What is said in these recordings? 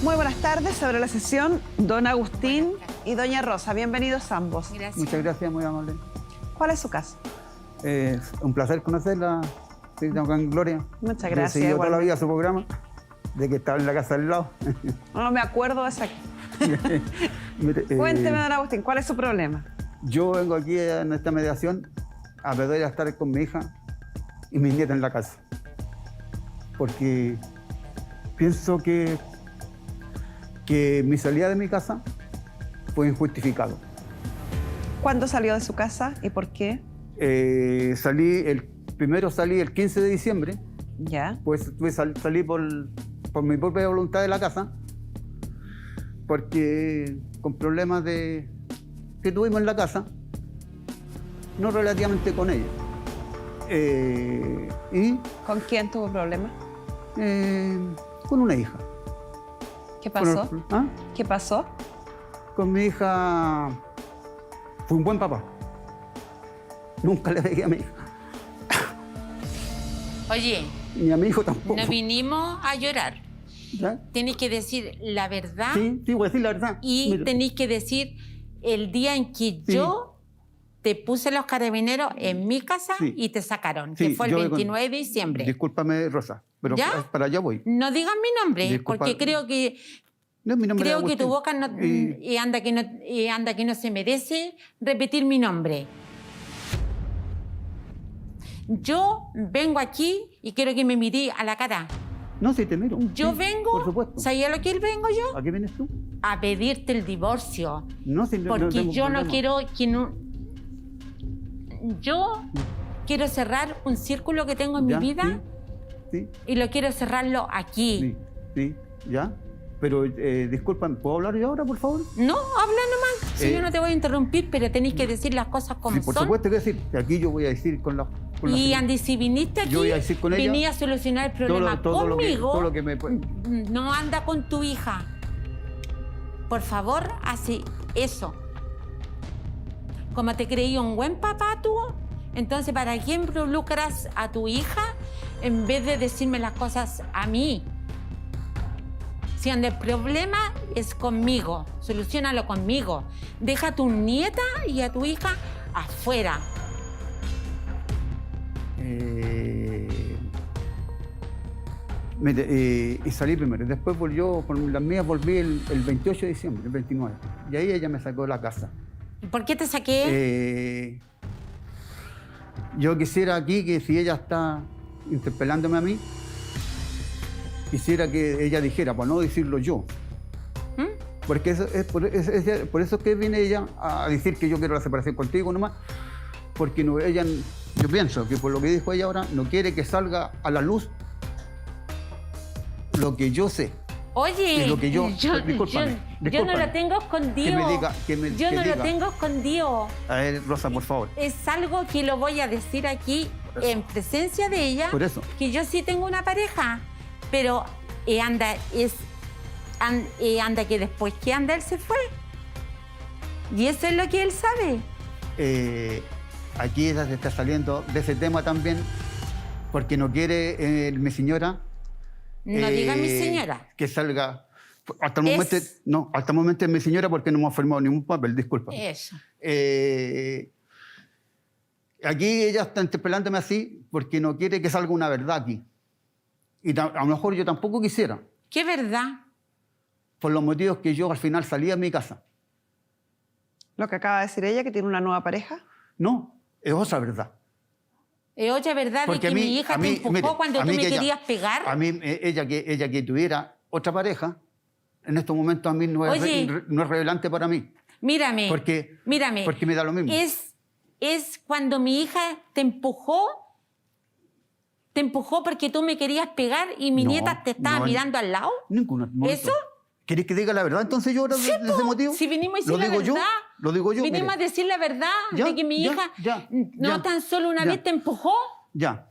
Muy buenas tardes. Sobre la sesión, don Agustín y doña Rosa. Bienvenidos ambos. Gracias. Muchas gracias, muy amable. ¿Cuál es su caso? Un placer conocerla, señorita Juan Gloria. Muchas He gracias. seguido toda la igualmente. vida su programa, de que estaba en la casa del lado. No me acuerdo de esa. Mire, Cuénteme, don Agustín, ¿cuál es su problema? yo vengo aquí en esta mediación a poder estar con mi hija y mi nieta en la casa. Porque pienso que mi salida de mi casa fue injustificado. ¿Cuándo salió de su casa y por qué? Primero salí el 15 de diciembre, Ya. pues salí por mi propia voluntad de la casa, porque con problemas que tuvimos en la casa, no relativamente con ella. Y ¿Con quién tuvo problemas? con una hija. ¿Qué pasó? ¿Ah? ¿Qué pasó? Con mi hija fue un buen papá. Nunca le pegué a mi hija, Oye, ni a mi hijo tampoco. no vinimos a llorar. ¿Ya? Tenéis que decir la verdad Sí, voy a decir la verdad. y Mira, tenéis que decir el día en que Sí. yo te puse los carabineros en mi casa Sí. y te sacaron, Sí, que fue el yo voy con- 29 de diciembre. Discúlpame, Rosa, pero ¿Ya? para allá voy. No digas mi nombre, Disculpa. porque creo que No es mi nombre, creo que tu Agustín. boca no, y anda que no se merece repetir mi nombre. Yo vengo aquí y quiero que me miré a la cara. No, sí, te miro. Yo Sí, vengo, por supuesto. ¿sabías lo que vengo yo? ¿A qué vienes tú? A pedirte el divorcio. No, sí, no Porque tengo yo no problema. quiero que no... Yo quiero cerrar un círculo que tengo en mi ¿Ya? vida Sí, y lo quiero cerrarlo aquí. sí, ya. Pero, disculpa, ¿puedo hablar yo ahora, por favor? No, habla nomás. Si Eh, yo no te voy a interrumpir, pero tenéis que decir las cosas como Sí, por son. supuesto que decir. Aquí yo voy a decir con la Y señora. Andy, si viniste aquí, Yo voy a decir con ella venía a solucionar el problema todo conmigo. todo lo que me... No anda con tu hija. Por favor, hace eso. Como te creí un buen papá tú, entonces ¿para qué involucras a tu hija en vez de decirme las cosas a mí? Si donde el problema es conmigo, solucionalo conmigo. Deja a tu nieta y a tu hija afuera. Mire, y salí primero. Después volvió, con las mías volví el 28 de diciembre, el 29. Y ahí ella me sacó de la casa. ¿Por qué te saqué? Yo quisiera aquí que si ella está interpelándome a mí, quisiera que ella dijera, para no decirlo yo. ¿Mm? Porque por eso es que viene ella a decir que yo quiero la separación contigo nomás. Porque no, ella, yo pienso que por lo que dijo ella ahora, no quiere que salga a la luz lo que yo sé. Oye, y lo que discúlpame, yo no discúlpame. lo tengo escondido. Que me diga, yo que no diga. lo tengo escondido. A ver, Rosa, por favor. Es algo que lo voy a decir aquí Por eso. en presencia de ella. Por eso. Que yo sí tengo una pareja, pero anda que después que anda él se fue. Y eso es lo que él sabe. Aquí ella se está saliendo de ese tema también, porque no quiere mi señora. No diga mi señora. Que salga. Hasta el momento es mi señora porque no hemos firmado ningún papel, disculpa. Eso. Aquí ella está interpelándome así porque no quiere que salga una verdad aquí. Y a lo mejor yo tampoco quisiera, ¿Qué verdad? por los motivos que yo al final salí de mi casa. Lo que acaba de decir ella, que tiene una nueva pareja. No, es otra verdad. Es otra verdad de Porque que a mí- mi hija a te mí, empujó mire, cuando a tú mí me que ella- querías pegar. A mí, ella que tuviera otra pareja, en estos momentos a mí no es, Oye. no es relevante para mí. Mírame. Mírame. Porque me da lo mismo. Es cuando mi hija te empujó porque tú me querías pegar y mi No, nieta te estaba no, mirando al lado. Ningún momento. ¿Eso? ¿Querés que diga la verdad entonces yo ahora de ese motivo? Si vinimos a decir ¿Lo la digo verdad. yo? ¿Lo digo yo? Vinimos Mire. a decir la verdad Ya, de que mi ya, hija ya, no ya, tan solo una ya. vez te empujó Ya,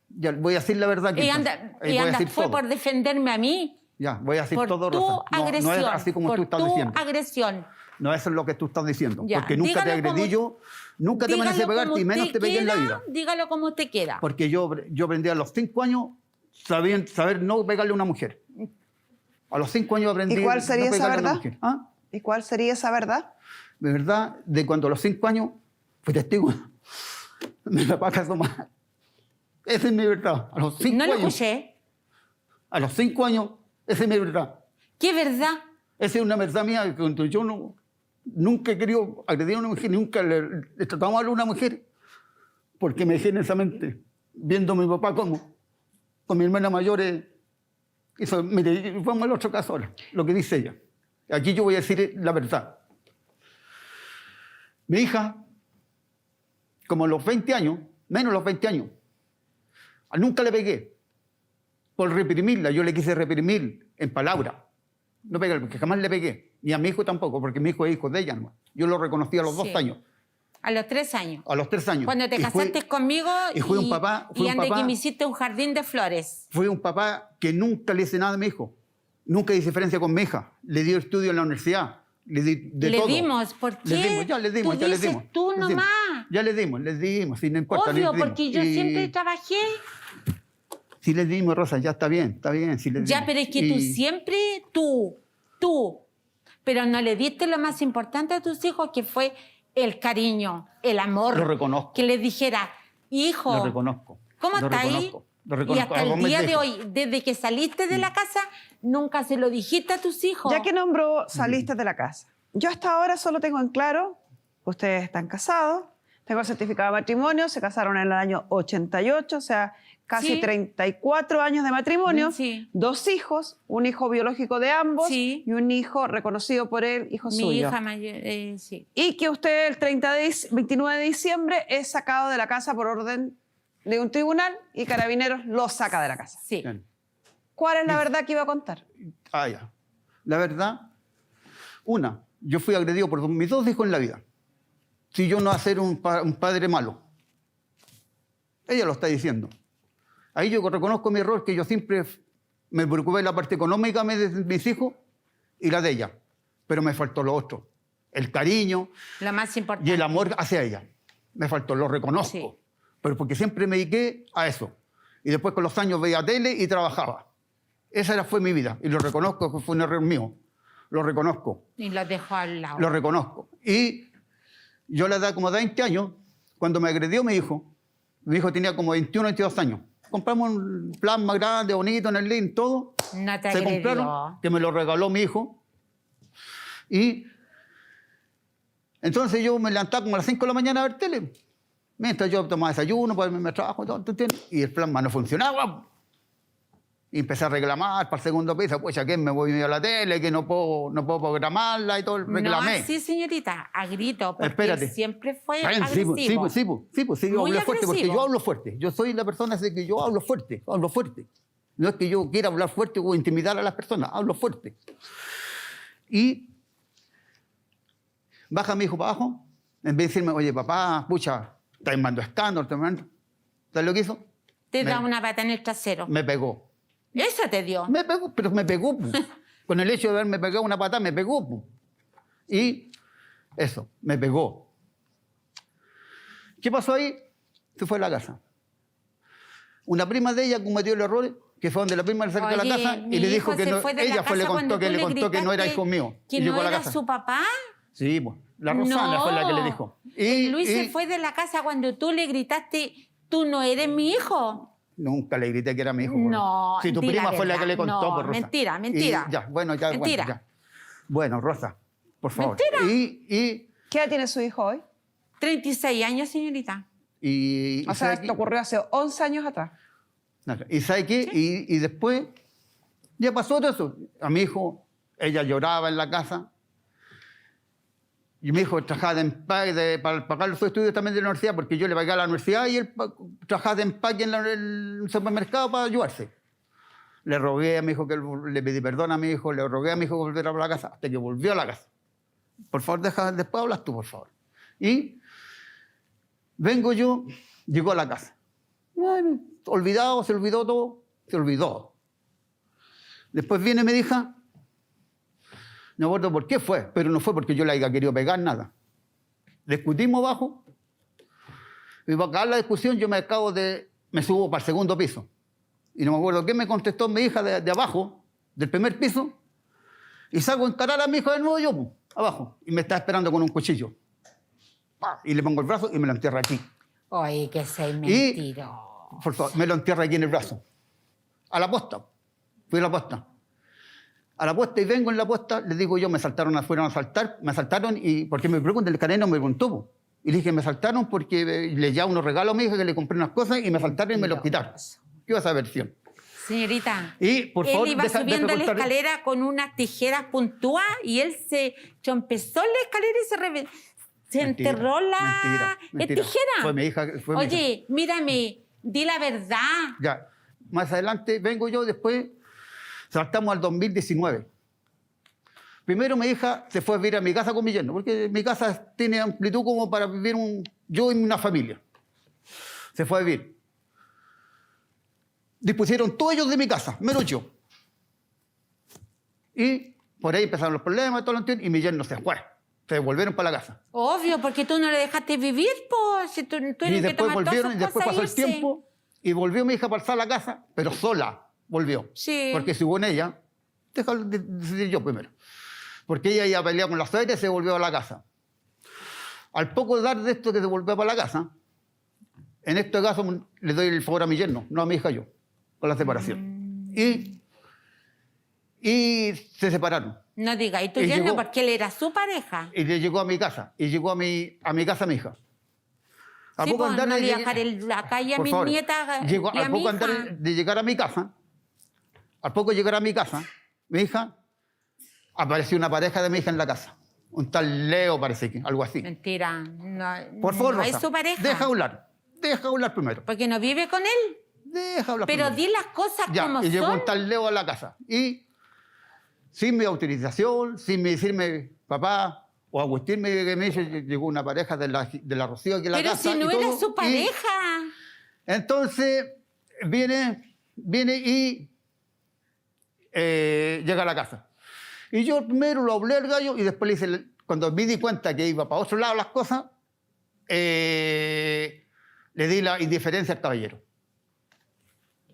voy a decir la verdad aquí. y entonces. anda, Ahí voy a decir fue todo. por defenderme a mí. Ya, voy a decir Por todo, tu Rosa. agresión. No es así como por tú estás tu diciendo. agresión. No, eso es lo que tú estás diciendo. Ya, Porque nunca te dígalo agredí como- yo, nunca te merecí Dígalo pegarte como y menos usted te pegué en la quiera, vida. Dígalo como usted quiera. Porque yo aprendí a los 5 años saber no pegarle a una mujer. A los 5 años aprendí. ¿Y cuál sería no esa pegarle a una verdad? mujer. ¿Ah? ¿Y cuál sería esa verdad? De verdad, de cuando a los 5 años fui testigo, mi papá casó mal. Esa es mi verdad. A los 5 No lo años. escuché. A los 5 años, esa es mi verdad. ¿Qué verdad? Esa es una verdad mía que cuando yo nunca he querido agredir a una mujer, nunca le trataba mal a una mujer, porque me dejé en esa mente, viendo a mi papá como, con mi hermana mayor, hizo, mire, vamos al otro caso ahora, lo que dice ella. Aquí yo voy a decir la verdad. Mi hija, como a los 20 años, menos los 20 años, nunca le pegué. Por reprimirla, yo le quise reprimir en palabras. No pegué, porque jamás le pegué. Ni a mi hijo tampoco, porque mi hijo es hijo de ella. ¿No? Yo lo reconocí a los 2 años. A los 3 años. A los 3 años. Cuando te casaste conmigo y fui un papá, y ande que me hiciste un jardín de flores. Fui un papá que nunca le hice nada a mi hijo. Nunca hice diferencia con mi hija. Le di estudio en la universidad. Le di de todo. Le dimos, ¿por qué? Le dimos, ya le dimos, tú ya le dices dimos. tú Les dimos. nomás. Ya le dimos, si no importa. Obvio, les dimos. porque yo siempre trabajé. Sí les dimos, Rosa, ya está bien, sí les Ya, dimos. pero es que tú siempre, tú. Pero no le diste lo más importante a tus hijos, que fue el cariño, el amor. Lo reconozco. Que les dijera, hijo, Lo reconozco. ¿cómo lo está ahí? reconozco, lo Y reconozco. hasta A vos el me día de dejo. hoy, desde que saliste de la casa, nunca se lo dijiste a tus hijos. Ya que nombró saliste de la casa. Yo hasta ahora solo tengo en claro, ustedes están casados, tengo el certificado de matrimonio, se casaron en el año 88, o sea, casi Sí. 34 años de matrimonio, Sí. 2 hijos, un hijo biológico de ambos Sí. y un hijo reconocido por él, hijo Mi suyo. hija mayor, sí. Y que usted el 29 de diciembre es sacado de la casa por orden de un tribunal y Carabineros lo saca de la casa. Sí. Bien. ¿Cuál es la verdad que iba a contar? Ya. La verdad, yo fui agredido por mis 2 hijos en la vida. Si yo no hacer un padre malo. Ella lo está diciendo. Ahí yo reconozco mi error, que yo siempre me preocupé de la parte económica de mis hijos y la de ella. Pero me faltó lo otro. El cariño Lo más importante. y el amor hacia ella. Me faltó, lo reconozco. Sí. Pero porque siempre me dediqué a eso. Y después con los años veía tele y trabajaba. Esa fue mi vida. Y lo reconozco, que fue un error mío. Lo reconozco. Y lo dejó al lado. Lo reconozco. Y yo a la edad como de 20 años, cuando me agredió mi hijo tenía como 21, 22 años. Compramos un plan más grande, bonito, en el link, todo. No te Se agredió. compraron, que me lo regaló mi hijo. Y entonces yo me levantaba como a las 5 de la mañana a ver tele. Mientras yo tomaba desayuno, para irme al trabajo, todo, ¿tú entiendes? Y el plan más no funcionaba. Y empecé a reclamar para el segundo piso, pues ya que me voy a la tele, que no puedo programarla y todo, reclamé. No, sí, señorita, a grito, porque Espérate. él siempre fue Está bien, agresivo. sí, yo Muy hablo fuerte, porque agresivo. yo hablo fuerte. Yo soy la persona de que yo hablo fuerte. No es que yo quiera hablar fuerte o intimidar a las personas, hablo fuerte. Y baja mi hijo para abajo, en vez de decirme, oye, papá, pucha, estás mandando escándalo, ¿sabes lo que hizo? Te da una pata en el trasero. Me pegó. Eso te dio. Me pegó, pero me pegó. Pues. Con el hecho de haberme pegado una patada, me pegó. Pues. Y eso, me pegó. ¿Qué pasó ahí? Se fue a la casa. Una prima de ella cometió el error, que fue donde la prima le sacó a la Oye, casa mi y le dijo hijo que se no, fue de la ella fue, le casa contó, cuando que, tú le le contó que no era gritaste hijo mío. ¿Que Y no llegó a la era casa. su papá? Sí, pues, la Rosana No. fue la que le dijo. Luis se fue de la casa cuando tú le gritaste, tú no eres mi hijo. Nunca le grité que era mi hijo. No, Si tu di la prima fue la verdad. que le contó, No, por Rosa. mentira, mentira. Y ya, bueno, ya, Mentira. bueno, ya. Bueno, Rosa, por favor. Mentira. Y ¿Qué edad tiene su hijo hoy? 36 años, señorita. O sea, ¿sabe esto qué? ocurrió hace 11 años atrás. ¿Y sabe qué? Y después, ya pasó todo eso. A mi hijo, ella lloraba en la casa. Y mi hijo trabajaba de empaque para pagar sus estudios también de la universidad, porque yo le pagaba a la universidad y él trabajaba de empaque en el supermercado para ayudarse. Le rogué a mi hijo, le pedí perdón a mi hijo, le rogué a mi hijo que volviera a la casa, hasta que volvió a la casa. Por favor, después hablas tú, por favor. Y vengo yo, llegó a la casa. Bueno, olvidado, se olvidó todo, se olvidó. Después viene mi hija, no me acuerdo por qué fue, pero no fue porque yo le haya querido pegar nada. Discutimos abajo, y para acabar la discusión yo me subo para el segundo piso. Y no me acuerdo qué me contestó mi hija de abajo, del primer piso, Y salgo a encarar a mi hijo de nuevo yo, po, abajo. Y me está esperando con un cuchillo. ¡Pah! Y le pongo el brazo y me lo entierra aquí. Oye, que soy mentiroso. Por favor, me lo entierra aquí en el brazo. A la posta. Fui a la posta. A la posta y vengo en la posta, les digo yo, fueron a asaltar, me asaltaron y porque me preguntan, el carabinero me preguntó, po. Y le dije, me asaltaron porque le llevaba unos regalos a mi hija que le compré unas cosas y me asaltaron y me los quitaron. ¿Qué va esa versión? Señorita, Y, por favor, él iba deja de subiendo la preguntar- escalera con unas tijeras puntúas y él se empezó la escalera y se Mentira, enterró la mentira. tijera. Fue mi hija. Fue mi hija. Oye, mírame, di la verdad. Ya, más adelante vengo yo, después saltamos al 2019. Primero mi hija se fue a vivir a mi casa con mi yerno, porque mi casa tiene amplitud como para vivir yo y una familia. Se fue a vivir. Dispusieron todos ellos de mi casa, menos yo. Y por ahí empezaron los problemas, todo lo entiendo, y mi yerno se fue. Se devolvieron para la casa. Obvio, porque tú no le dejaste vivir, pues. Si tú eres Y el que después toma todas volvieron, y sus después cosas pasó e el irse. tiempo, y volvió mi hija a pasar a la casa, pero sola volvió. Sí. Porque si hubo en ella, déjalo decidir yo primero. Porque ella iba a pelear con la suegra y se volvió a la casa. Al poco dar de esto que se volvió para la casa, en este caso le doy el favor a mi yerno, no a mi hija yo, con la separación. Y se separaron. No diga, y tú Y yerno, llegó- porque él era su pareja. Y le llegó a mi casa. Y llegó a mi casa mi hija. A Sí, poco pues, andar no de le iba a llegar- dejar la calle a Por mis favor. nietas Llegó, y a al mi poco hija. andar de llegar a mi casa, al poco llegar a mi casa, mi hija, apareció una pareja de mi hija en la casa. Un tal Leo parece que, algo así. Mentira. No, Por favor, no es Rosa, su pareja. deja hablar primero. Porque no vive con él. Deja hablar Pero primero. di las cosas Ya, como y llegó son. un tal Leo a la casa. Y sin mi autorización, sin decirme papá, o Agustín que me dice, llegó una pareja de la Rocío aquí a la Pero casa. si no y era todo, su y pareja. entonces viene y llega a la casa. Y yo primero lo hablé al gallo y después le hice, cuando me di cuenta que iba para otro lado las cosas, le di la indiferencia al caballero.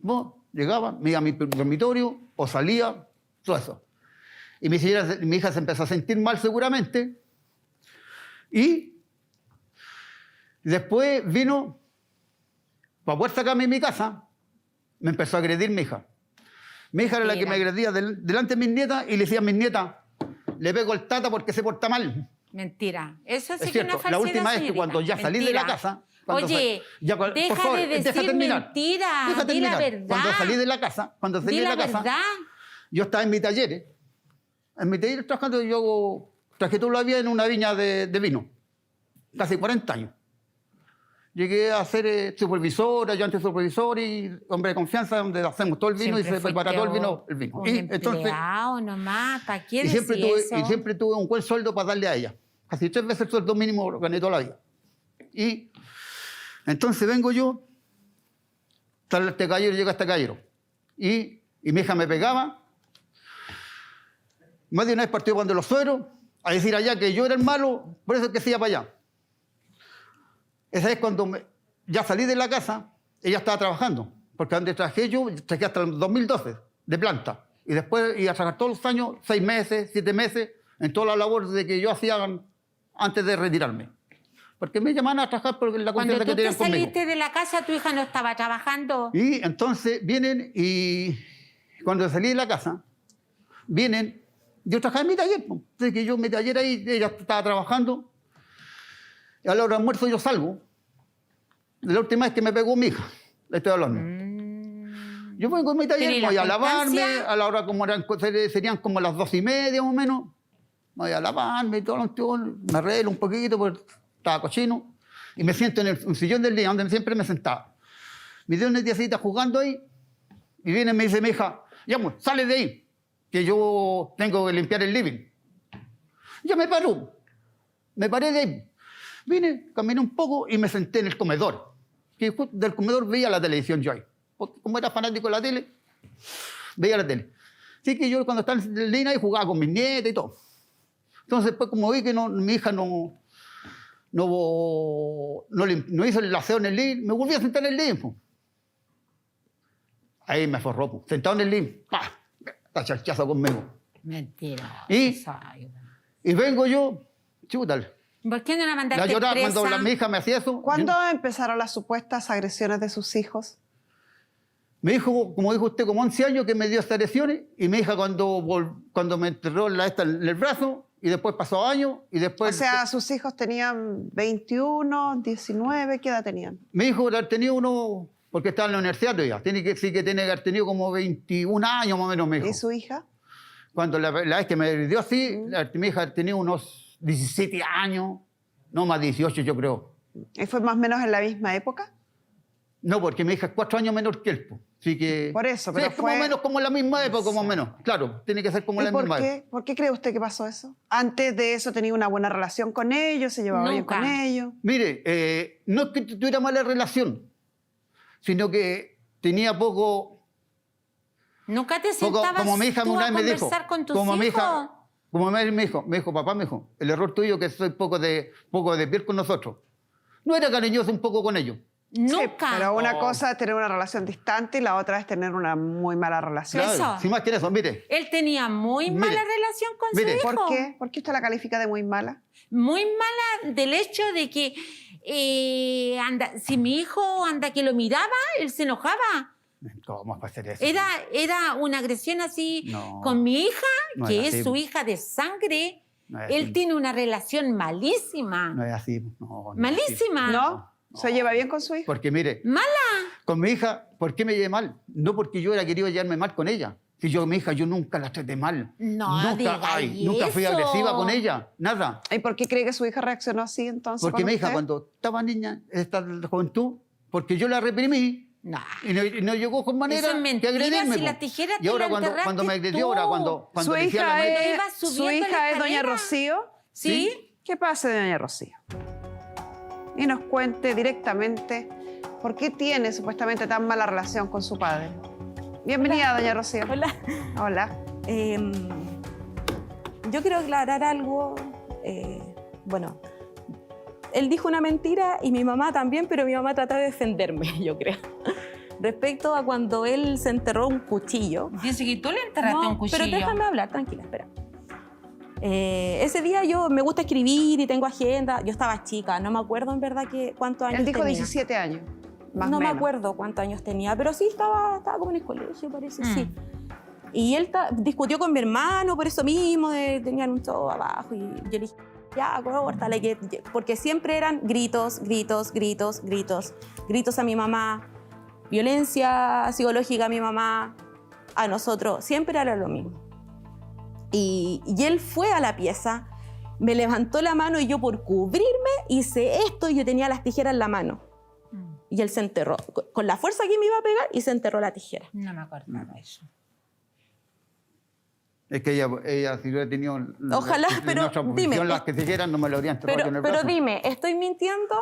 Bueno, llegaba, me iba a mi dormitorio o salía, todo eso. Y mi hija se empezó a sentir mal seguramente. Y después vino, para poder sacarme de mi casa, me empezó a agredir mi hija. Mi hija era la que Mira. me agredía delante de mis nietas y le decía a mis nietas, le pego el tata porque se porta mal. Mentira. Eso sí Es que es una cierto, falsedad, la última vez que señorita. cuando ya salí de la casa... cuando Oye, ya, por deja favor, de deja decir terminar. mentira. Deja Di la terminar. verdad. Cuando salí de la casa, Di la verdad. yo estaba en mi taller, trabajando, yo trabajé toda la vida en una viña de vino, casi 40 años. Llegué a ser supervisor, ayudante supervisor y hombre de confianza, donde hacemos todo el vino Siempre y se prepara fuiste todo el vino. Un Y empleado nomás, ¿para qué y siempre, decir eso? y siempre tuve un buen sueldo para darle a ella. Casi 3 veces el sueldo mínimo lo gané toda la vida. Y entonces vengo yo, sale este caballero, llega este caballero. Y mi hija me pegaba. Más de una vez partió cuando los sueros a decir allá que yo era el malo, por eso es que se iba para allá. Esa es cuando ya salí de la casa, ella estaba trabajando. Porque donde trabajé yo, trabajé hasta el 2012, de planta. Y después iba a trabajar todos los años, 6 meses, 7 meses, en toda la labor de que yo hacía antes de retirarme. Porque me llamaban a trabajar por la Cuando confianza tú que te tenían conmigo. saliste de la casa, tu hija no estaba trabajando. Y entonces vienen y cuando salí de la casa, vienen, yo trabajaba en mi taller, pues. Entonces que yo en mi taller ahí, ella estaba trabajando, y a la hora de almuerzo yo salgo. La última vez que me pegó mi hija, le estoy hablando. Yo vengo en mi taller, ¿Tenía voy la a lavarme, constancia? a la hora como serían como las 2:30 más o menos, voy a lavarme y todo, me arreglo un poquito porque estaba cochino, y me siento en un sillón del día donde siempre me sentaba. Me dio una tiacita jugando ahí, y viene y me dice mi hija, ya, pues, sale de ahí, que yo tengo que limpiar el living. Ya me paré de ahí. Vine, caminé un poco y me senté en el comedor. Que del comedor veía la televisión yo ahí. Porque como era fanático de la tele, veía la tele. Así que yo cuando estaba en línea ahí jugaba con mis nietas y todo. Entonces después como vi que mi hija no hizo el aseo en el living, me volví a sentar en el living. Po. Ahí me forró, po. Sentado en el living, ¡pah! Está charchazo conmigo. Mentira. Y vengo yo, chútale. ¿Por qué no la La mandaste lloraba presa? cuando mi hija me hacía eso. ¿Cuándo empezaron las supuestas agresiones de sus hijos? Mi hijo, como dijo usted, como 11 años que me dio estas lesiones, y mi hija cuando me enterró en el brazo, y después pasó años, y después... O sea, sus hijos tenían 21, 19, ¿qué edad tenían? Mi hijo tenía uno, porque estaba en la universidad todavía, sí que tiene que haber tenido como 21 años más o menos mi hijo. ¿Y su hija? Cuando la vez que me dio así, mi hija tenía unos 17 años, no más 18 yo creo. ¿Y fue más o menos en la misma época? No, porque mi hija es 4 años menor que él. Así que, Por eso, sí, pero es como fue... menos como la misma época, como menos. Claro, tiene que ser como la misma época. ¿Por qué cree usted que pasó eso? Antes de eso tenía una buena relación con ellos, se llevaba bien Nunca. con ellos. Mire, no es que tuviera mala relación, sino que tenía poco... ¿Nunca te sentabas como mi hija tú una a vez me dijo, conversar con tus como hijos? mi hija, como me dijo, papá, me dijo, el error tuyo es que soy poco de piel con nosotros. No era cariñoso un poco con ellos. Nunca. Sí, pero una cosa es tener una relación distante y la otra es tener una muy mala relación. Claro, Eso. sin más que eso, mire. Él tenía muy Mire, mala relación con mire. su hijo. ¿Por qué? ¿Por qué usted la califica de muy mala? Muy mala del hecho de que si mi hijo anda que lo miraba, él se enojaba. ¿Cómo va a hacer eso? Era una agresión así No. con mi hija, No que es es así. su hija de sangre. No es Él así. tiene una relación malísima. No es así. No es así. Malísima. ¿No? ¿Se lleva bien con su hijo? Porque mire, Mala. con mi hija, ¿por qué me llevé mal? No porque yo era querido llevarme mal con ella. Si yo, mi hija, yo nunca la traté mal. No diga nunca fui eso. agresiva con ella, nada. ¿Y por qué cree que su hija reaccionó así entonces? Porque con mi hija, usted? cuando estaba niña, esta juventud, porque yo la reprimí, No. y no llegó con manera Eso es mentira, que agredirme. si la po. tijera Y te ahora la cuando me enterraste agredió, tú. ahora cuando ¿Su le decía la hija, meta- iba su subiendo hija la es doña escalera. Rocío? ¿Sí? ¿Qué pasa de doña Rocío? Y nos cuente directamente por qué tiene supuestamente tan mala relación con su padre. Bienvenida, doña Rocío. Hola. Hola. Yo quiero aclarar algo. Bueno, él dijo una mentira y mi mamá también, pero mi mamá trató de defenderme, yo creo. Respecto a cuando él se enterró un cuchillo. Dice que tú le enterraste un cuchillo. Pero déjame hablar, tranquila, espera. Ese día me gusta escribir y tengo agenda. Yo estaba chica, no me acuerdo en verdad cuántos años Él dijo tenía. 17 años. Más No me menos. acuerdo cuántos años tenía, pero sí estaba como en el colegio, parece, sí. Y él discutió con mi hermano por eso mismo, tenían un todo abajo, y yo le dije, ya, córtale, porque siempre eran gritos, gritos, gritos, gritos, gritos a mi mamá, violencia psicológica a mi mamá, a nosotros, siempre era lo mismo. Y él fue a la pieza, me levantó la mano y yo por cubrirme hice esto y yo tenía las tijeras en la mano. Y él se enterró, con la fuerza que me iba a pegar, y se enterró la tijera. No me acordaba de eso. Es que ella si hubiera tenido Ojalá, pero nuestra dime, posición, las que se quieran, no me lo habrían enterrado yo en el Pero brazo. dime, ¿estoy mintiendo?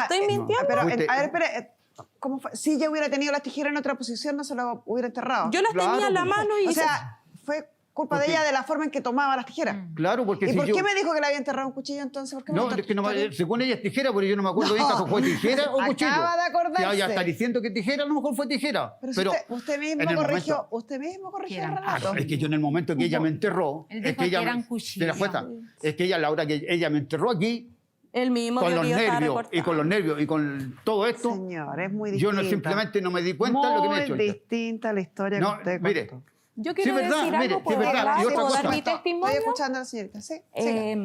¿Estoy mintiendo? Pero, Fuiste- a ver, espere, ¿cómo fue? Si ella hubiera tenido las tijeras en otra posición, no se lo hubiera enterrado. Yo las Claro, tenía en la pues. mano y... O sea, fue culpa de Porque- ella de la forma en que tomaba las tijeras. Claro, porque ¿Y si por yo... qué me dijo que le había enterrado un cuchillo entonces? ¿Por qué me No, contó es que no esta me, historia? según ella es tijera, pero yo no me acuerdo bien si fue tijera o Acaba cuchillo. de acordarse. Si ella está diciendo que tijera, a lo mejor fue tijera. Pero, si usted mismo en el corrigió, momento- usted mismo corrigió el Eran- relato. Es que yo en el momento que ella me enterró, Él es dijo que ella que eran me- cuchillos. de la jueza, es que ella a la hora que ella me enterró aquí, Él mismo con vio los que yo estaba nervios recortada. y con los nervios y con todo esto, Señor, es muy yo distinta. no simplemente no me di cuenta de lo que me he hecho. Muy distinta la historia No, que usted mire, contó. Yo quiero Sí, verdad, decir mire, algo, sí, ¿puedo verdad. hablar? Y otra ¿Puedo dar cosa. mi testimonio? Estoy escuchando a la señorita, sí. siga.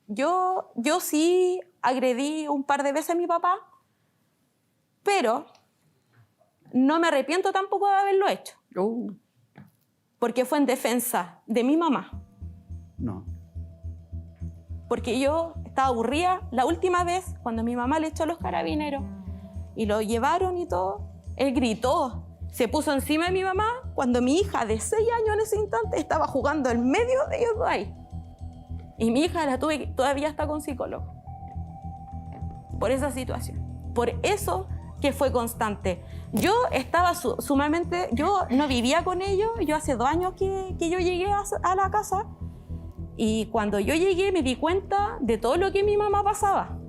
Yo sí agredí un par de veces a mi papá, pero no me arrepiento tampoco de haberlo hecho, porque fue en defensa de mi mamá. no. Porque yo estaba aburrida la última vez cuando mi mamá le echó a los carabineros y lo llevaron y todo. Él gritó, se puso encima de mi mamá cuando mi hija de 6 años en ese instante estaba jugando en medio de ellos dos ahí. Y mi hija todavía está con psicólogo. Por esa situación. Por eso que fue constante. Yo estaba sumamente... Yo no vivía con ellos. Yo hace 2 años que yo llegué a la casa. Y cuando yo llegué me di cuenta de todo lo que mi mamá pasaba.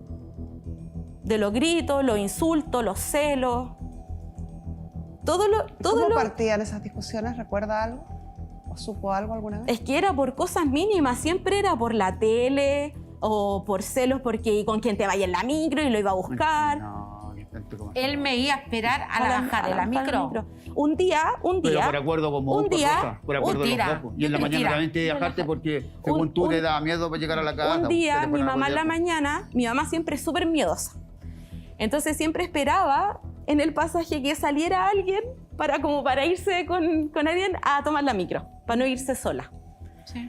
De los gritos, los insultos, los celos. ¿Cómo partían esas discusiones? ¿Recuerda algo? ¿O supo algo alguna vez? Es que era por cosas mínimas, siempre era por la tele o por celos porque con quien te vaya en la micro y lo iba a buscar. No, ni tanto como Él me iba a esperar a la bajada de la micro. Un día, Pero por acuerdo como un día, cosa, por acuerdo de los mentira, dos. Y en la mañana mentira. también te dejaste porque según tú te daba miedo para llegar a la casa. un o día, que te mi fueran a mamá en la rodear. mañana, mi mamá siempre es súper miedosa. Entonces siempre esperaba en el pasaje que saliera alguien para irse con alguien a tomar la micro, para no irse sola. Sí.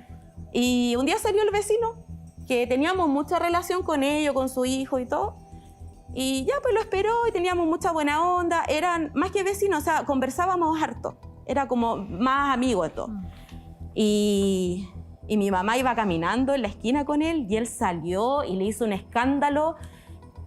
Y un día salió el vecino, que teníamos mucha relación con ellos, con su hijo y todo. Y ya pues lo esperó y teníamos mucha buena onda. Eran más que vecinos, o sea, conversábamos harto. Era como más amigos de todo. Y mi mamá iba caminando en la esquina con él y él salió y le hizo un escándalo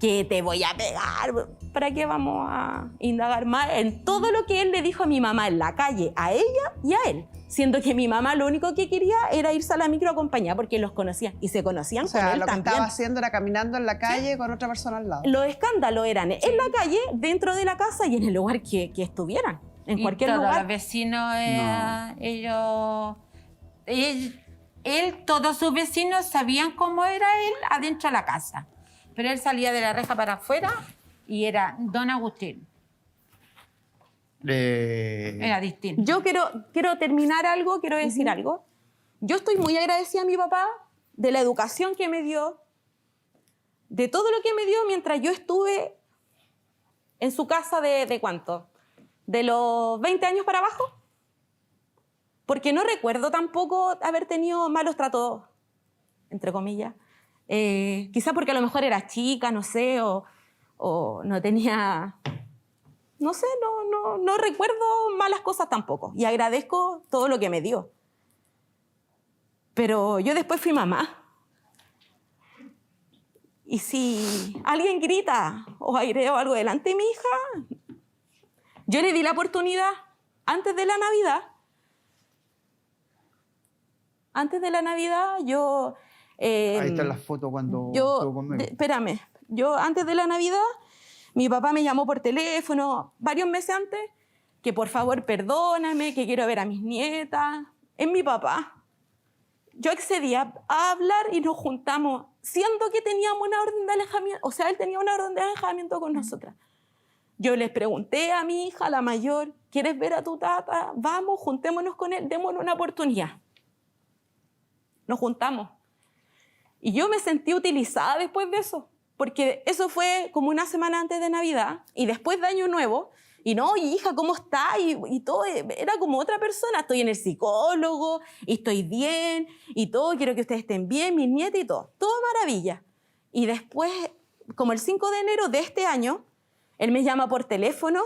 que te voy a pegar. ¿Para qué vamos a indagar más en todo lo que él le dijo a mi mamá en la calle, a ella y a él? Siendo que mi mamá lo único que quería era irse a la micro a acompañar porque los conocía y se conocían O sea, con él lo que también. estaba haciendo era caminando en la calle con otra persona al lado. Los escándalos eran en la calle, dentro de la casa y en el lugar que estuvieran. En Y cualquier todos lugar. los vecinos, todos sus vecinos sabían cómo era él adentro de la casa. Pero él salía de la reja para afuera y era Don Agustín. Era distinto. Yo quiero terminar algo, quiero decir algo. Yo estoy muy agradecida a mi papá de la educación que me dio, de todo lo que me dio mientras yo estuve en su casa de ¿cuánto? De los 20 años para abajo. Porque no recuerdo tampoco haber tenido malos tratos, entre comillas. Quizá porque a lo mejor era chica, no sé, o no tenía... No sé, no recuerdo malas cosas tampoco. Y agradezco todo lo que me dio. Pero yo después fui mamá. Y si alguien grita o aireo algo delante de mi hija, yo le di la oportunidad antes de la Navidad. Antes de la Navidad, yo... Ahí están las fotos cuando estuvo conmigo. Espérame, yo antes de la Navidad, mi papá me llamó por teléfono varios meses antes, que por favor perdóname, que quiero ver a mis nietas. Es mi papá. Yo accedí a hablar y nos juntamos, siendo que teníamos una orden de alejamiento, o sea, él tenía una orden de alejamiento con nosotras. Yo les pregunté a mi hija, la mayor, ¿quieres ver a tu tata? Vamos, juntémonos con él, démosle una oportunidad. Nos juntamos. Y yo me sentí utilizada después de eso, porque eso fue como una semana antes de Navidad y después de Año Nuevo. Y no, y hija, ¿cómo está? Y todo, era como otra persona. Estoy en el psicólogo, y estoy bien, y todo, quiero que ustedes estén bien, mis nietas y todo. Todo maravilla. Y después, como el 5 de enero de este año, él me llama por teléfono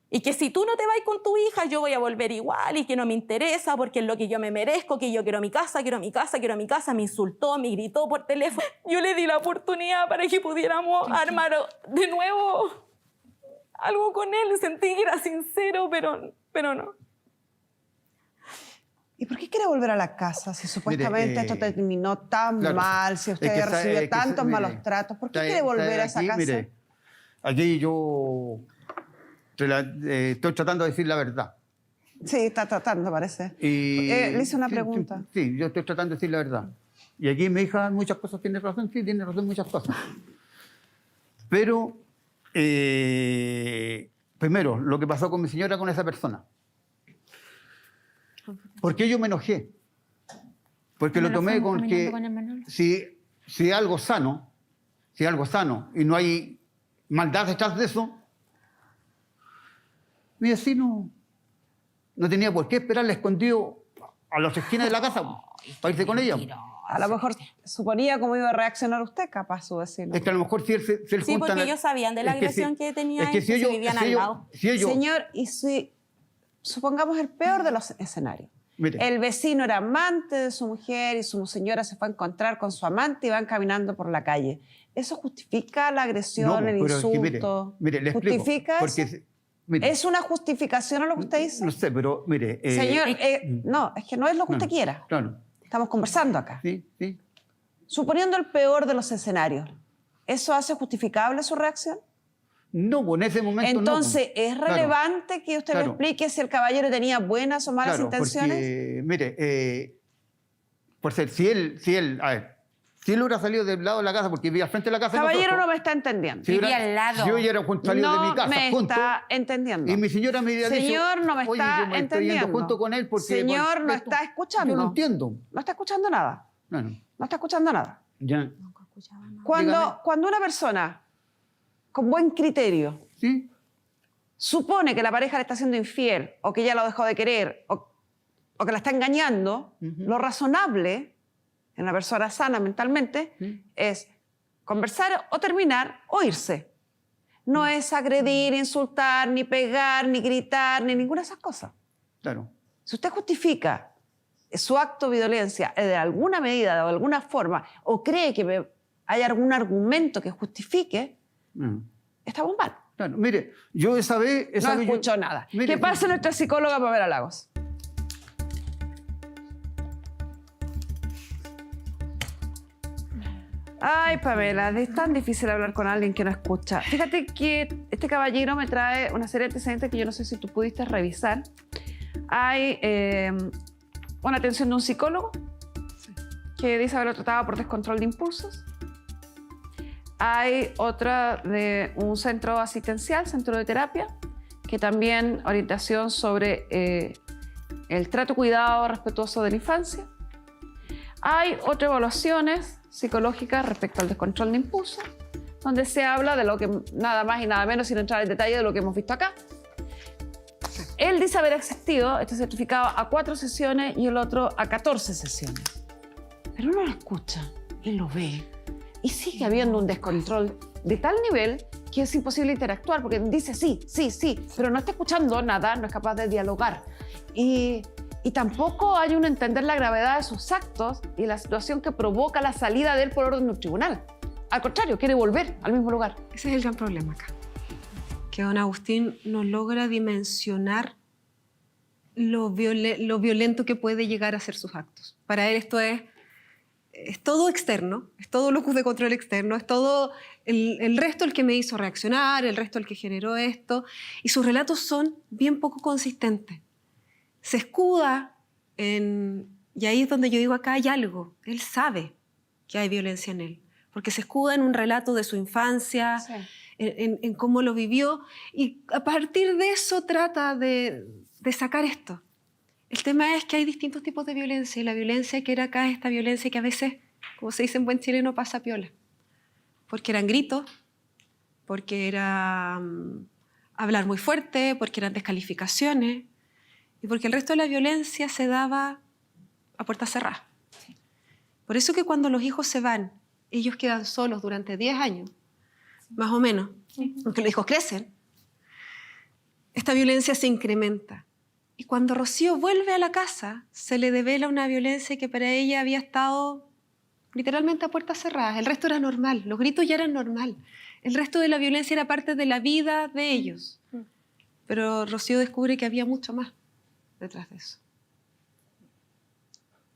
y que si tú no te vas con tu hija, yo voy a volver igual y que no me interesa porque es lo que yo me merezco, que yo quiero mi casa, quiero mi casa, quiero mi casa. Me insultó, me gritó por teléfono. Yo le di la oportunidad para que pudiéramos armar de nuevo algo con él. Sentí que era sincero, pero no. ¿Y por qué quiere volver a la casa si supuestamente esto terminó tan claro, mal, si usted es que había recibido es que tantos mire, malos tratos? ¿Por qué está- quiere volver está a esa aquí, casa? Mire, aquí yo estoy tratando de decir la verdad. Sí, está tratando, parece. Y, Le hice una sí, pregunta. Sí, yo estoy tratando de decir la verdad. Y aquí mi hija muchas cosas tiene razón, sí, tiene razón en muchas cosas. Pero, primero, lo que pasó con mi señora, con esa persona. ¿Por qué yo me enojé? Porque lo tomé con que si algo sano, y no hay maldad detrás de eso, mi vecino no tenía por qué esperarle escondido a las esquinas de la casa para irse con ella. A lo mejor suponía cómo iba a reaccionar usted, capaz, su vecino. Es que a lo mejor si él Sí, porque ellos sabían de la es que agresión que tenía es que él, si que ellos, vivían si al ellos- lado. si ellos- Señor, y si supongamos el peor de los escenarios. Mire. El vecino era amante de su mujer y su señora se fue a encontrar con su amante y van caminando por la calle. ¿Eso justifica la agresión, No, el pero es que insulto? mire, le explico. ¿Justifica Porque, eso? mire, ¿Es una justificación a lo que usted dice? no sé, pero mire... Señor, no, es que no es lo que usted claro, quiera. Claro, Estamos conversando acá. sí, sí. Suponiendo el peor de los escenarios, ¿eso hace justificable su reacción? No, pues en ese momento Entonces, no. Pues. ¿es relevante que usted me Claro. explique si el caballero tenía buenas o malas Claro, intenciones? porque, mire, por ser, si él hubiera salido del lado de la casa, porque vivía al frente de la casa de Caballero, nosotros, no me está entendiendo. si hubiera- Vivía al lado. Si yo hubiera salido de No mi casa me junto, está entendiendo. y mi señora me hubiera dicho, Señor, no me oye, está yo me estoy yendo entendiendo. junto con él porque... Señor, por no esto". está escuchando. Yo no entiendo. No está escuchando nada. No. No está escuchando nada. Ya. Cuando una persona con buen criterio ¿Sí? supone que la pareja le está siendo infiel o que ya lo dejó de querer o que la está engañando, lo razonable en una persona sana mentalmente es conversar o terminar o irse. No es agredir, insultar, ni pegar, ni gritar, ni ninguna de esas cosas. Claro. Si usted justifica su acto de violencia de alguna medida, de alguna forma, o cree que hay algún argumento que justifique, estamos mal. Claro. Mire, yo esa vez... No escuchó nada. Mire, ¿Qué pasa nuestra psicóloga Pamela Lagos? Ay, Pamela, es tan difícil hablar con alguien que no escucha. Fíjate que este caballero me trae una serie de antecedentes que yo no sé si tú pudiste revisar. Hay una atención de un psicólogo que dice haberlo tratado por descontrol de impulsos. Hay otra de un centro asistencial, centro de terapia, que también orientación sobre el trato, cuidado respetuoso de la infancia. Hay otras evaluaciones psicológicas respecto al descontrol de impulsos, donde se habla de lo que nada más y nada menos, sin entrar en detalle de lo que hemos visto acá. Él dice haber asistido este certificado a 4 sesiones y el otro a 14 sesiones. Pero uno lo escucha y lo ve. Y sigue habiendo un descontrol de tal nivel que es imposible interactuar, porque dice sí, sí, sí, pero no está escuchando nada, no es capaz de dialogar. Y tampoco hay un entender la gravedad de sus actos y la situación que provoca la salida de él por orden del tribunal. Al contrario, quiere volver al mismo lugar. Ese es el gran problema acá. Que don Agustín no logra dimensionar lo violento que puede llegar a ser sus actos. Para él esto es todo externo, es todo locus de control externo, es todo el resto el que me hizo reaccionar, el resto el que generó esto, y sus relatos son bien poco consistentes. Se escuda y ahí es donde yo digo, acá hay algo, él sabe que hay violencia en él, porque se escuda en un relato de su infancia, Sí. en cómo lo vivió, y a partir de eso trata de sacar esto. El tema es que hay distintos tipos de violencia, y la violencia que era acá es esta violencia que a veces, como se dice en buen chileno, pasa piola. Porque eran gritos, porque era hablar muy fuerte, porque eran descalificaciones, y porque el resto de la violencia se daba a puertas cerradas. Por eso que cuando los hijos se van, ellos quedan solos durante 10 años, más o menos, porque los hijos crecen, esta violencia se incrementa. Y cuando Rocío vuelve a la casa, se le devela una violencia que para ella había estado literalmente a puertas cerradas. El resto era normal, los gritos ya eran normal. El resto de la violencia era parte de la vida de ellos. Pero Rocío descubre que había mucho más detrás de eso.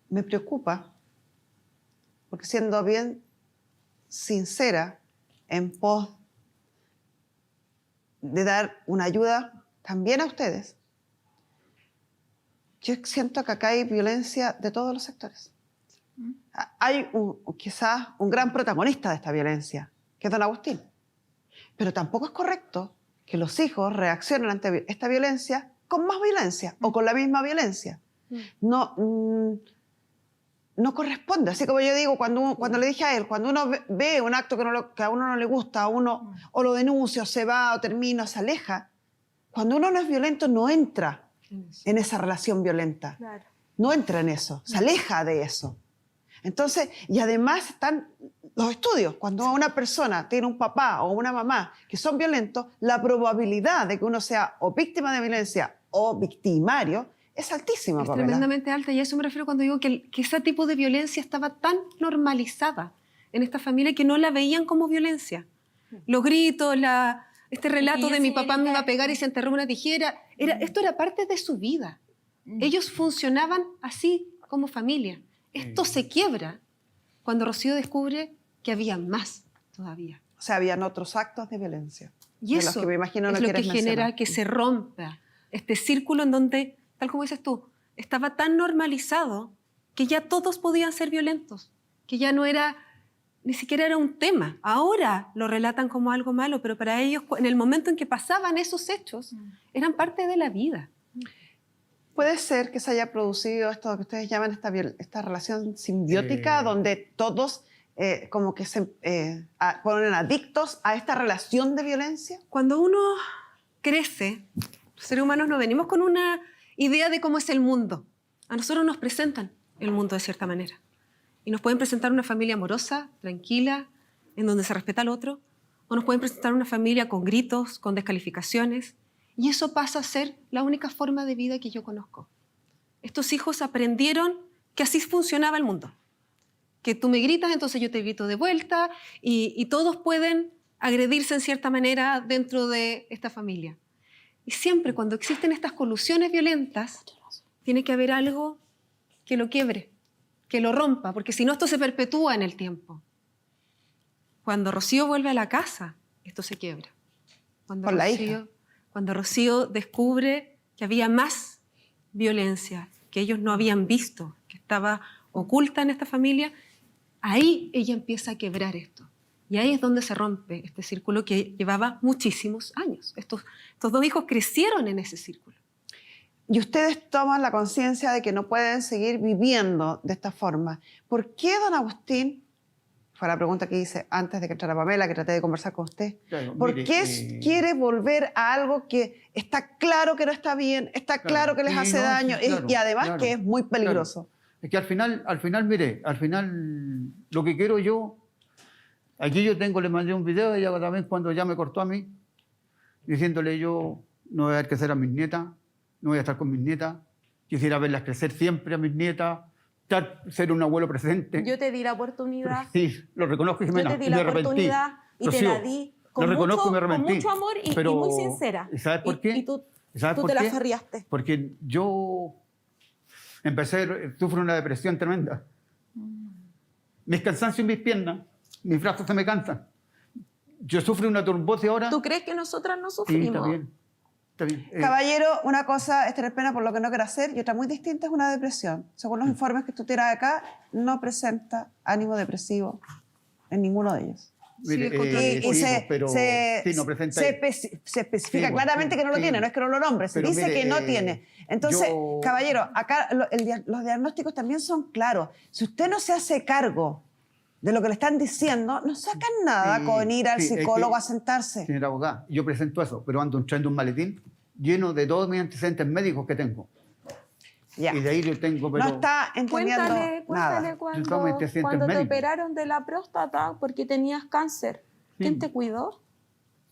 Me preocupa, porque siendo bien sincera en pos de dar una ayuda también a ustedes, yo siento que acá hay violencia de todos los sectores. Hay quizás un gran protagonista de esta violencia, que es don Agustín. Pero tampoco es correcto que los hijos reaccionen ante esta violencia con más violencia o con la misma violencia. No corresponde. Así como yo digo, cuando le dije a él, cuando uno ve un acto que a uno no le gusta, o lo denuncia, o se va, o termina, o se aleja, cuando uno no es violento, no entra en esa relación violenta. Claro. No entra en eso, se aleja de eso. Entonces, y además están los estudios. Cuando una persona tiene un papá o una mamá que son violentos, la probabilidad de que uno sea o víctima de violencia o victimario es altísima, Es Pamela. tremendamente alta, y a eso me refiero cuando digo que ese tipo de violencia estaba tan normalizada en esta familia que no la veían como violencia. Los gritos, este relato Y de mi señorita, papá me iba a pegar y se enterró una tijera, esto era parte de su vida. Ellos funcionaban así como familia. Esto se quiebra cuando Rocío descubre que había más todavía. O sea, habían otros actos de violencia. Y De los eso que me imagino no es lo que quieres genera mencionar. que se rompa este círculo en donde, tal como dices tú, estaba tan normalizado que ya todos podían ser violentos, que ya no era, ni siquiera era un tema. Ahora lo relatan como algo malo, pero para ellos, en el momento en que pasaban esos hechos, eran parte de la vida. ¿Puede ser que se haya producido esto que ustedes llaman esta relación simbiótica, Sí. donde todos como que se ponen adictos a esta relación de violencia? Cuando uno crece, los seres humanos no venimos con una idea de cómo es el mundo. A nosotros nos presentan el mundo de cierta manera. Y nos pueden presentar una familia amorosa, tranquila, en donde se respeta al otro, o nos pueden presentar una familia con gritos, con descalificaciones, y eso pasa a ser la única forma de vida que yo conozco. Estos hijos aprendieron que así funcionaba el mundo. Que tú me gritas, entonces yo te grito de vuelta, y todos pueden agredirse en cierta manera dentro de esta familia. Y siempre cuando existen estas colusiones violentas, tiene que haber algo que lo quiebre, que lo rompa, porque si no esto se perpetúa en el tiempo. Cuando Rocío vuelve a la casa, esto se quiebra. Con la hija. Cuando Rocío descubre que había más violencia, que ellos no habían visto, que estaba oculta en esta familia, ahí ella empieza a quebrar esto. Y ahí es donde se rompe este círculo que llevaba muchísimos años. Estos dos hijos crecieron en ese círculo. Y ustedes toman la conciencia de que no pueden seguir viviendo de esta forma. ¿Por qué, don Agustín? Fue la pregunta que hice antes de que entrara Pamela, que traté de conversar con usted. Claro, ¿Por mire, qué quiere volver a algo que está claro que no está bien, está claro que les sí, hace no, daño sí, claro, y además claro, que es muy peligroso? claro. Es que al final, mire, lo que quiero yo, aquí yo le mandé un video, ella también cuando ya me cortó a mí, diciéndole yo no voy a ver crecer a mis nietas, no voy a estar con mis nietas, quisiera verlas crecer siempre a mis nietas, ser un abuelo presente. Yo te di la oportunidad. Sí, lo reconozco, Yo Jimena, te di y la me arrepentí. oportunidad y te Rocío, la di lo con reconozco y me mucho, con arrepentí. mucho amor y Pero, muy sincera. ¿y sabes por qué? Y tú ¿Sabes tú por te la qué? ferriaste. Porque yo sufro una depresión tremenda. Mis cansancios en mis piernas, mis brazos se me cansan. Yo sufro una trombosis ahora. ¿Tú crees que nosotras no Sí, sufrimos? está bien. Está bien. Caballero, una cosa es tener pena por lo que no quiere hacer y otra muy distinta es una depresión. Según los informes que tú tiras acá, no presenta ánimo depresivo en ninguno de ellos. Mire, Sí, con todo Y sí, se, pero se- sí, no presenta se ahí. se especifica Sí, claramente sí, que no lo sí. tiene, no es que no lo nombre, se Pero dice mire, que no tiene. Entonces, yo- caballero, acá los diagnósticos también son claros. Si usted no se hace cargo de lo que le están diciendo, no sacan nada Sí, con ir al sí, es psicólogo que- a sentarse. Señora abogada, yo presento eso, pero ando trayendo un maletín lleno de todos mis antecedentes médicos que tengo. Ya. Y de ahí yo tengo, pero... No está entendiendo Cuéntale nada. Yo tomo antecedentes cuando te médicos. operaron de la próstata porque tenías cáncer. Sí. ¿Quién te cuidó?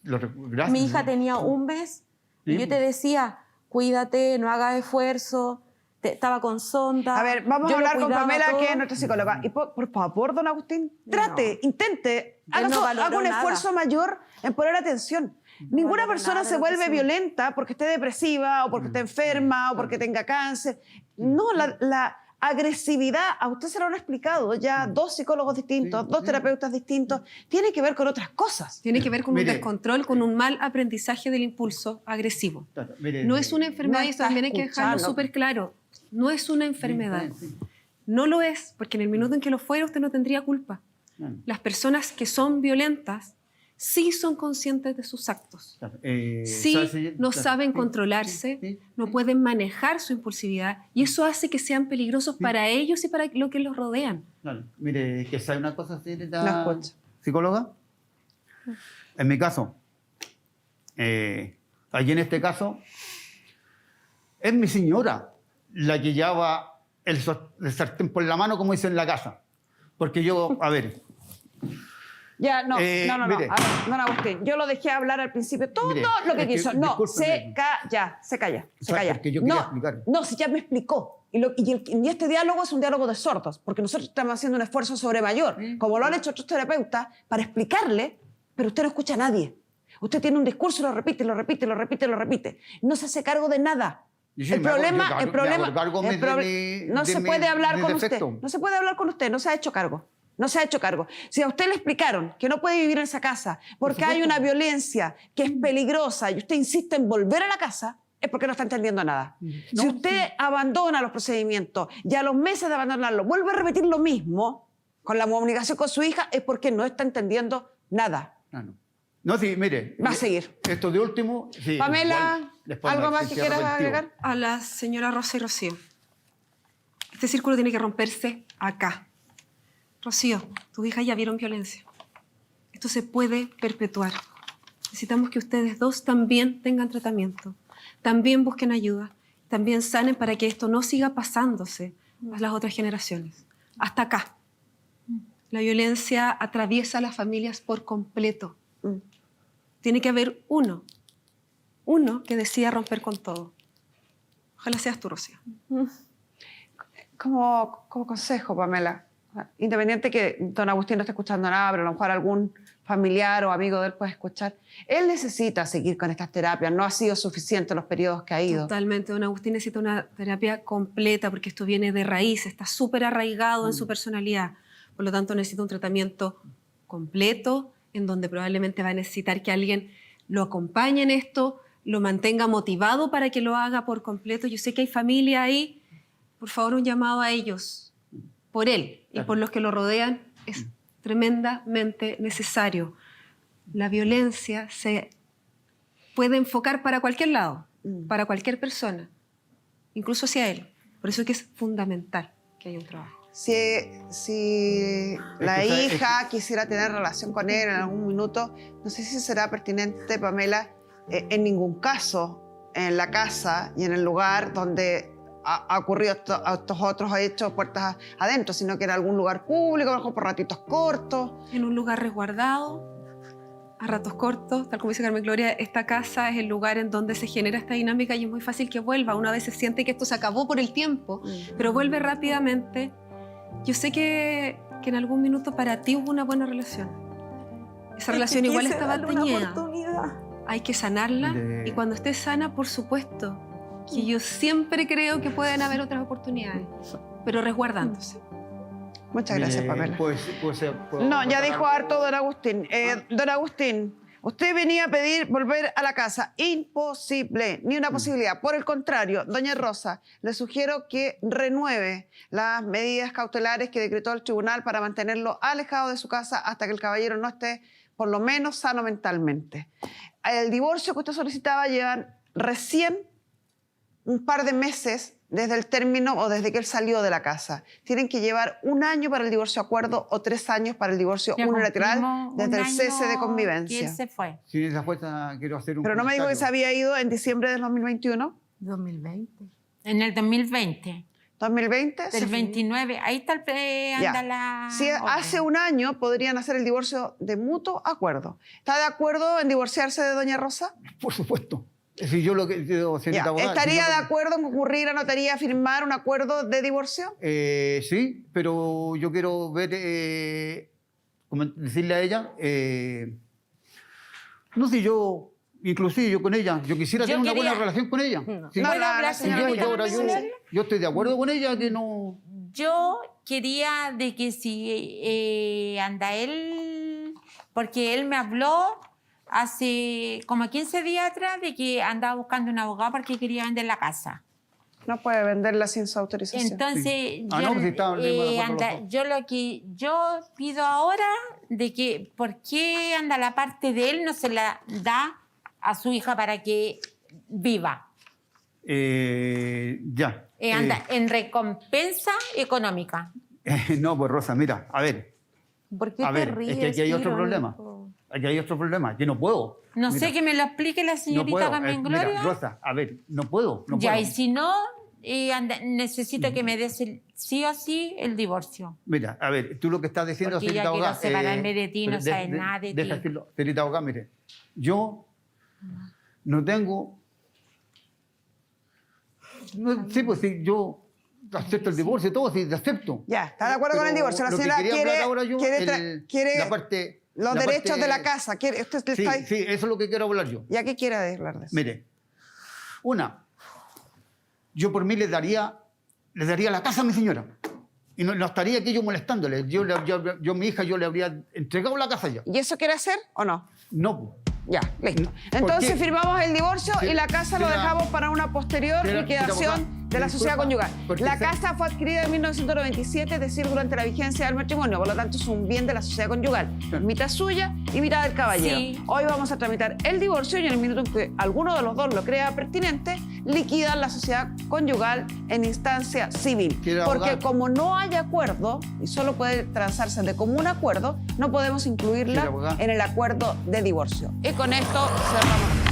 Gracias. Mi hija tenía un mes y Sí. yo te decía, cuídate, no hagas esfuerzo. Estaba con sonda. A ver, vamos Yo a lo hablar con cuidaba Pamela, todo. que es nuestra psicóloga. Y por favor, don Agustín, trate, intente, Él no haga valoró un nada. esfuerzo mayor en poner atención. Ninguna valoró persona nada de se lo que vuelve hacía. violenta porque esté depresiva o porque esté enferma o porque tenga cáncer. No, la agresividad, a usted se lo han explicado ya dos psicólogos distintos, Sí, dos sí. terapeutas distintos, tiene que ver con otras cosas. Tiene que ver con Mire. un descontrol, con un mal aprendizaje del impulso agresivo. Claro, mire, No es una enfermedad, No y está también hay que dejarlo escuchando. súper claro. No es una enfermedad. Sí, sí, No lo es, porque en el minuto en que lo fuera usted no tendría culpa. claro, Las personas que son violentas sí son conscientes de sus actos. claro. Sí no saben sí, controlarse, sí, sí, no sí. pueden manejar su impulsividad y eso hace que sean peligrosos para ellos y para lo que los rodean. Claro. Mire, que sabe una cosa, señorita La escucho. psicóloga. En mi caso, allí en este caso, es mi señora la que lleva el sartén por la mano, como dice en la casa. Porque yo, a ver, Ya, no, mire. A ver, don Agustín, yo lo dejé hablar al principio, todo Mire, lo que es que, quiso. No, discúlpeme. se calla. ¿Sabe? Porque yo quería no, explicar. no, si ya me explicó. Y este diálogo es un diálogo de sordos, porque nosotros estamos haciendo un esfuerzo sobre mayor, Sí. como lo han hecho otros terapeutas, para explicarle, pero usted no escucha a nadie. Usted tiene un discurso y lo repite, lo repite, lo repite, lo repite. No se hace cargo de nada. Y sí, El me hago- problema, yo el problema, me hago cargo el de proble- mi- no de se mi- puede hablar de con defecto. usted. No se puede hablar con usted, no se ha hecho cargo. No se ha hecho cargo. Si a usted le explicaron que no puede vivir en esa casa porque hay una violencia que es peligrosa y usted insiste en volver a la casa, es porque no está entendiendo nada. No, Si usted abandona los procedimientos y a los meses de abandonarlo vuelve a repetir lo mismo con la comunicación con su hija, es porque no está entendiendo nada. No, sí, mire. Va a seguir. Esto de último. Sí, Pamela, igual, después ¿algo me más que sentí quieras arrepentido. agregar? A la señora Rosa y Rocío. Este círculo tiene que romperse acá. Rocío, tus hijas ya vieron violencia. Esto se puede perpetuar. Necesitamos que ustedes dos también tengan tratamiento, también busquen ayuda, también sanen para que esto no siga pasándose a las otras generaciones. Hasta acá. La violencia atraviesa a las familias por completo. Tiene que haber uno que decida romper con todo. Ojalá seas tú, Rocío. Como consejo, Pamela, independiente que don Agustín no esté escuchando nada, pero a lo mejor algún familiar o amigo de él puede escuchar, él necesita seguir con estas terapias, no ha sido suficiente los periodos que ha ido. Totalmente, don Agustín necesita una terapia completa porque esto viene de raíz, está súper arraigado en su personalidad. Por lo tanto, necesita un tratamiento completo en donde probablemente va a necesitar que alguien lo acompañe en esto, lo mantenga motivado para que lo haga por completo. Yo sé que hay familia ahí. Por favor, un llamado a ellos, por él y por los que lo rodean, es tremendamente necesario. La violencia se puede enfocar para cualquier lado, para cualquier persona, incluso hacia él. Por eso es que es fundamental que haya un trabajo. Si la hija quisiera tener relación con él en algún minuto, no sé si será pertinente, Pamela, en ningún caso en la casa y en el lugar donde ha ocurrido estos otros hechos puertas adentro, sino que en algún lugar público, a lo mejor por ratitos cortos. En un lugar resguardado, a ratos cortos, tal como dice Carmen Gloria, esta casa es el lugar en donde se genera esta dinámica y es muy fácil que vuelva. Una vez se siente que esto se acabó por el tiempo, pero vuelve rápidamente. Yo sé que en algún minuto para ti hubo una buena relación. Esa relación igual estaba teñida. Hay que sanarla y cuando esté sana, por supuesto, que yo siempre creo que pueden haber otras oportunidades, pero resguardándose. Muchas gracias, Pamela. ¿Puedo No, ya acotar dijo algo? harto don Agustín. Don Agustín, usted venía a pedir volver a la casa. Imposible, ni una posibilidad. Por el contrario, doña Rosa, le sugiero que renueve las medidas cautelares que decretó el tribunal para mantenerlo alejado de su casa hasta que el caballero no esté por lo menos sano mentalmente. El divorcio que usted solicitaba llevan recién un par de meses desde el término o desde que él salió de la casa. Tienen que llevar 1 año para el divorcio acuerdo o 3 años para el divorcio Ya unilateral cumplimos desde un el cese de año convivencia. que él se fue. Sí, esa fuerza quiero hacer un Pero no me dijo que se comentario. había ido en diciembre del 2021. 2020. En el 2020. 2020. Del se fue. 29. Ahí está Ya. anda la... Si hace 1 año podrían hacer el divorcio de mutuo acuerdo. ¿Está de acuerdo en divorciarse de doña Rosa? Por supuesto. Si yo lo que yo, Ya. señorita abogada, ¿Estaría si de yo lo- acuerdo en concurrir a notaría a firmar un acuerdo de divorcio? Sí, pero yo quiero ver, como decirle a ella, no sé, yo, inclusive yo con ella, yo quisiera Yo tener una quería- buena relación con ella. Sí. No, ¿Puedo la hablar, Y yo, señora señorita yo, ahora Carmen yo, Gloria? yo estoy de acuerdo con ella que no... Yo quería de que si anda él, porque él me habló hace como 15 días atrás de que andaba buscando un abogado porque quería vender la casa. No puede venderla sin su autorización. Entonces, Sí. Ah, yo, no, pues estaban de acuerdo los dos. yo lo que yo pido ahora de que por qué anda la parte de él no se la da a su hija para que viva. Ya. Anda en recompensa económica. No, pues Rosa, mira, a ver, ¿Por qué a te ver, ríes, es que aquí hay otro problema. irónico? Aquí hay otro problema, yo no puedo. No Mira, sé que me lo explique la no señorita puedo. Carmen Mira, Gloria. Rosa, a ver, no puedo. No Ya, puedo. y si no, necesito que me des sí o sí el divorcio. Mira, a ver, tú lo que estás diciendo, Porque ya señorita quiero abogada, separarme de ti, no pero sabes nada de deja ti. decirlo, señorita abogada, mire, yo no tengo... No, sí, pues sí, yo acepto el divorcio y todo, sí, acepto. Ya, ¿está de acuerdo con el Pero divorcio? La lo que señora quería quiere, hablar ahora yo, quiere la parte... los la derechos parte- de la casa. Quiere, usted Sí, está, sí, eso es lo que quiero hablar yo. ¿Ya qué quiere hablar de eso? Mire, yo por mí le daría la casa a mi señora. Y no estaría aquí yo molestándole. Yo mi hija, yo le habría entregado la casa ya. ¿Y eso quiere hacer o no? No, po. Ya, listo. ¿Por Entonces qué? firmamos el divorcio y la casa lo Mira, dejamos para una posterior mira, liquidación de la sociedad disculpa, conyugal. porque La casa fue adquirida en 1997, es decir, durante la vigencia del matrimonio, por lo tanto es un bien de la sociedad conyugal, mitad suya y mitad del caballero. Sí. Hoy vamos a tramitar el divorcio y en el minuto en que alguno de los dos lo crea pertinente, liquidan la sociedad conyugal en instancia civil. ¿Quiere Porque abogado? como no hay acuerdo y solo puede transarse de común acuerdo, no podemos incluirla ¿Quiere abogado? en el acuerdo de divorcio. Y con esto cerramos.